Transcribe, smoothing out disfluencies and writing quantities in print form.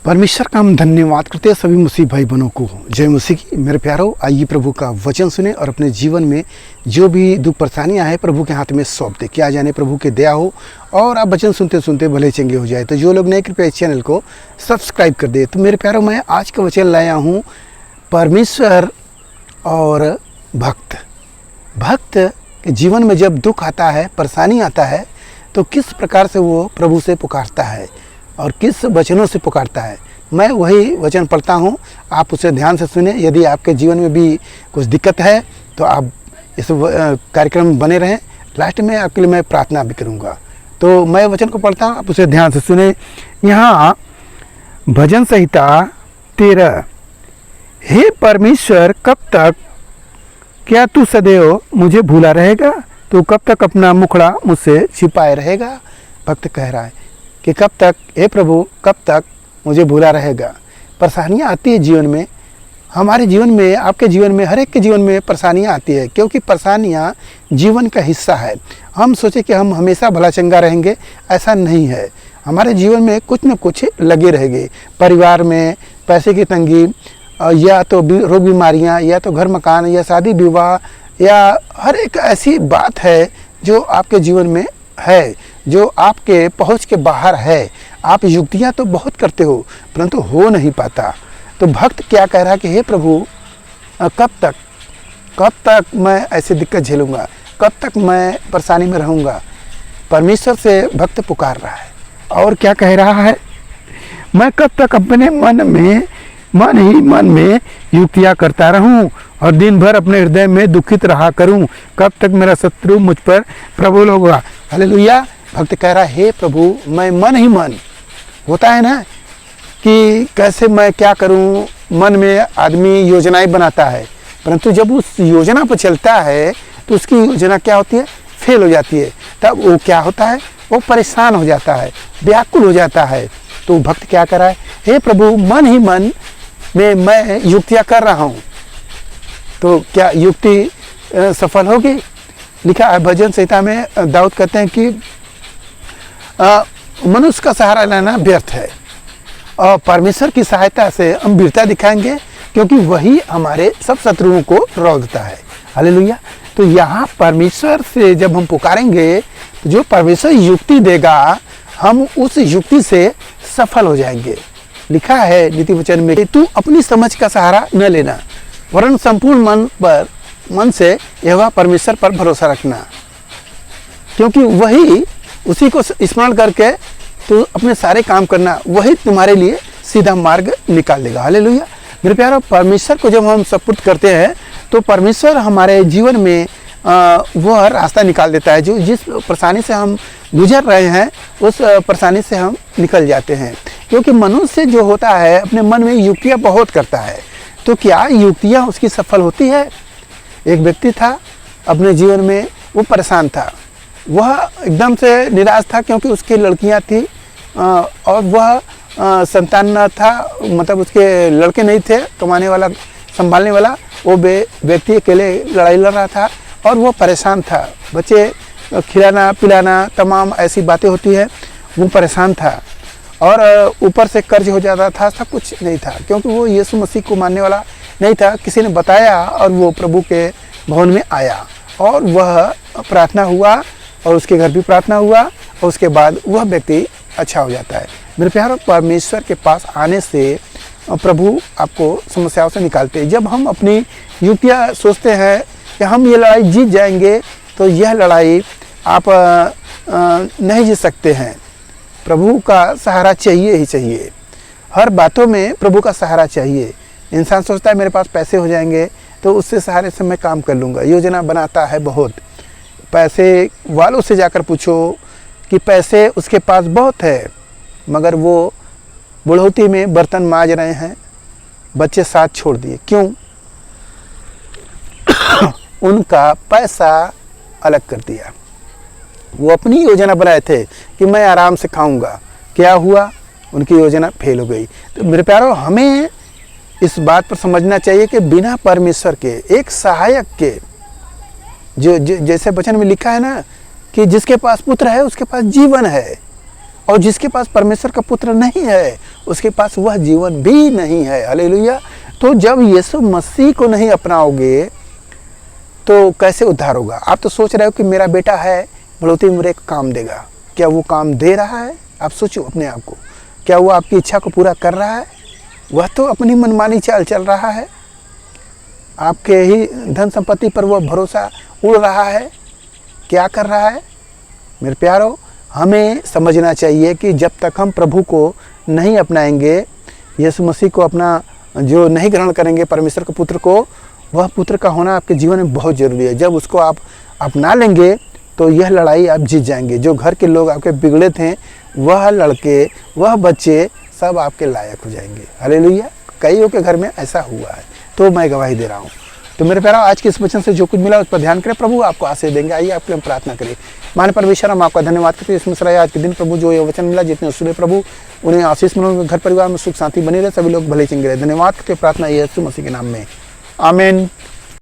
परमेश्वर का हम धन्यवाद करते हैं सभी मसीह भाई बहनों को। जय मसीह की। मेरे प्यारों, आइए प्रभु का वचन सुने और अपने जीवन में जो भी दुख परेशानियां हैं प्रभु के हाथ में सौंप दे। क्या जाने प्रभु के दया हो और आप वचन सुनते सुनते भले चंगे हो जाए। तो जो लोग नए, कृपया इस चैनल को सब्सक्राइब कर दे। तो मेरे प्यारों, मैं आज का वचन लाया हूँ परमेश्वर और भक्त। भक्त के जीवन में जब दुख आता है, परेशानी आता है, तो किस प्रकार से वो प्रभु से पुकारता है और किस वचनों से पुकारता है। मैं वही वचन पढ़ता हूँ, आप उसे ध्यान से सुने। यदि आपके जीवन में भी कुछ दिक्कत है तो आप इस कार्यक्रम में बने रहें। लास्ट में आपके लिए मैं प्रार्थना भी करूँगा। तो मैं वचन को पढ़ता हूँ, आप उसे ध्यान से सुने। यहाँ भजन संहिता 13। हे परमेश्वर, कब तक, क्या तू सदैव मुझे भूला रहेगा? तू कब तक अपना मुखड़ा मुझसे छिपाए रहेगा? भक्त कह रहा है कि कब तक, हे प्रभु, कब तक मुझे भूला रहेगा। परेशानियाँ आती है जीवन में, हमारे जीवन में, आपके जीवन में, हर एक के जीवन में परेशानियाँ आती है, क्योंकि परेशानियाँ जीवन का हिस्सा है। हम सोचे कि हम हमेशा भला चंगा रहेंगे, ऐसा नहीं है। हमारे जीवन में कुछ न कुछ लगे रहेंगे। परिवार में पैसे की तंगी, या तो रोग बीमारियाँ, या तो घर मकान, या शादी विवाह, या हर एक ऐसी बात है जो आपके जीवन में है, जो आपके पहुंच के बाहर है। आप युक्तियां तो बहुत करते हो, परंतु हो नहीं पाता। तो भक्त क्या कह रहा है कि हे प्रभु, कब तक मैं ऐसे दिक्कत झेलूंगा, कब तक मैं परेशानी में रहूंगा। परमेश्वर से भक्त पुकार रहा है और क्या कह रहा है, मैं कब तक अपने मन में युक्तियां करता रहूं और दिन भर अपने हृदय में दुखित रहा करूं। कब तक मेरा शत्रु मुझ पर प्रबल होगा। हालेलुया। भक्त कह रहा है, हे प्रभु, मैं मन ही मन, होता है ना कि कैसे मैं क्या करूं, मन में आदमी योजनाएं बनाता है, परंतु जब उस योजना पर चलता है तो उसकी योजना क्या होती है, फेल हो जाती है। तब वो क्या होता है, वो परेशान हो जाता है, व्याकुल हो जाता है। तो भक्त क्या कर रहा है, हे प्रभु, मन ही मन में मैं युक्तियां कर रहा हूं, तो क्या युक्ति सफल होगी? लिखा है भजन संहिता में, दाऊद कहते हैं कि मनुष्य का सहारा लेना व्यर्थ है और परमेश्वर की सहायता से हम वीरता दिखाएंगे, क्योंकि वही हमारे सब शत्रुओं को रोकता है। हालेलुया। तो यहाँ परमेश्वर से जब हम पुकारेंगे तो जो परमेश्वर युक्ति देगा, हम उस युक्ति से सफल हो जाएंगे। लिखा है नीति वचन में, तू अपनी समझ का सहारा न लेना, वरन संपूर्ण मन से यहोवा परमेश्वर पर भरोसा रखना, क्योंकि वही, उसी को स्मरण करके तो अपने सारे काम करना, वही तुम्हारे लिए सीधा मार्ग निकाल देगा। हालेलुया। मेरे प्यारों, परमेश्वर को जब हम सपुर्द करते हैं तो परमेश्वर हमारे जीवन में वह रास्ता निकाल देता है। जो जिस परेशानी से हम गुजर रहे हैं उस परेशानी से हम निकल जाते हैं। क्योंकि मनुष्य जो होता है अपने मन में युक्तियाँ बहुत करता है, तो क्या युक्तियाँ उसकी सफल होती है? एक व्यक्ति था अपने जीवन में, वो परेशान था, वह एकदम से निराश था, क्योंकि उसकी लड़कियां थी और वह संतान न था, मतलब उसके लड़के नहीं थे कमाने वाला, संभालने वाला। वो व्यक्ति अकेले लड़ाई लड़ रहा था और वो परेशान था। बच्चे खिलाना पिलाना, तमाम ऐसी बातें होती है, वो परेशान था और ऊपर से कर्ज हो जाता था, सब कुछ नहीं था, क्योंकि वो यीशु मसीह को मानने वाला नहीं था। किसी ने बताया और वो प्रभु के भवन में आया और वह प्रार्थना हुआ और उसके घर भी प्रार्थना हुआ और उसके बाद वह व्यक्ति अच्छा हो जाता है। मेरे प्यारों, परमेश्वर के पास आने से प्रभु आपको समस्याओं से निकालते हैं। जब हम अपनी युक्तियाँ सोचते हैं कि हम ये लड़ाई जीत जाएंगे, तो यह लड़ाई आप नहीं जीत सकते हैं। प्रभु का सहारा चाहिए ही चाहिए। हर बातों में प्रभु का सहारा चाहिए। इंसान सोचता है मेरे पास पैसे हो जाएंगे तो उससे सहारे से मैं काम कर लूँगा, योजना बनाता है बहुत। पैसे वालों से जाकर पूछो कि पैसे उसके पास बहुत है, मगर वो बुढ़ौती में बर्तन मांज रहे हैं, बच्चे साथ छोड़ दिए। क्यों? उनका पैसा अलग कर दिया। वो अपनी योजना बनाए थे कि मैं आराम से खाऊंगा, क्या हुआ? उनकी योजना फेल हो गई। तो मेरे प्यारों, हमें इस बात पर समझना चाहिए कि बिना परमेश्वर के, एक सहायक के, जो जैसे वचन में लिखा है ना कि जिसके पास पुत्र है उसके पास जीवन है, और जिसके पास परमेश्वर का पुत्र नहीं है उसके पास वह जीवन भी नहीं है। हालेलुया। तो जब यीशु मसीह को नहीं अपनाओगे तो कैसे उद्धार होगा? आप तो सोच रहे हो कि मेरा बेटा है, बढ़ोतरी मुझे काम देगा। क्या वो काम दे रहा है? आप सोचो अपने आप को, क्या वो आपकी इच्छा को पूरा कर रहा है? वह तो अपनी मनमानी चाल चल रहा है, आपके ही धन संपत्ति पर वह भरोसा उड़ रहा है। क्या कर रहा है? मेरे प्यारो, हमें समझना चाहिए कि जब तक हम प्रभु को नहीं अपनाएंगे, यीशु मसीह को अपना जो नहीं ग्रहण करेंगे, परमेश्वर के पुत्र को, वह पुत्र का होना आपके जीवन में बहुत ज़रूरी है। जब उसको आप अपना लेंगे तो यह लड़ाई आप जीत जाएंगे। जो घर के लोग आपके बिगड़े थे, वह लड़के, वह बच्चे सब आपके लायक हो जाएंगे। हालेलुया। कईयों के घर में ऐसा हुआ है, तो मैं गवाही दे रहा हूँ। तो मेरे प्यारा, आज के इस वचन से जो कुछ मिला उस पर ध्यान करें, प्रभु आपको आशीष देंगे। आइए आपके लिए प्रार्थना करें। मान परमेश्वर, हम आपका धन्यवाद करते हैं इसमें सराय आज के दिन प्रभु जो ये वचन मिला, जितने सुने प्रभु उन्हें आशीष मिले, घर परिवार में सुख शांति बनी रहे, सभी लोग भले चंगे रहे। धन्यवाद करते प्रार्थना यीशु मसीह के नाम में, आमीन।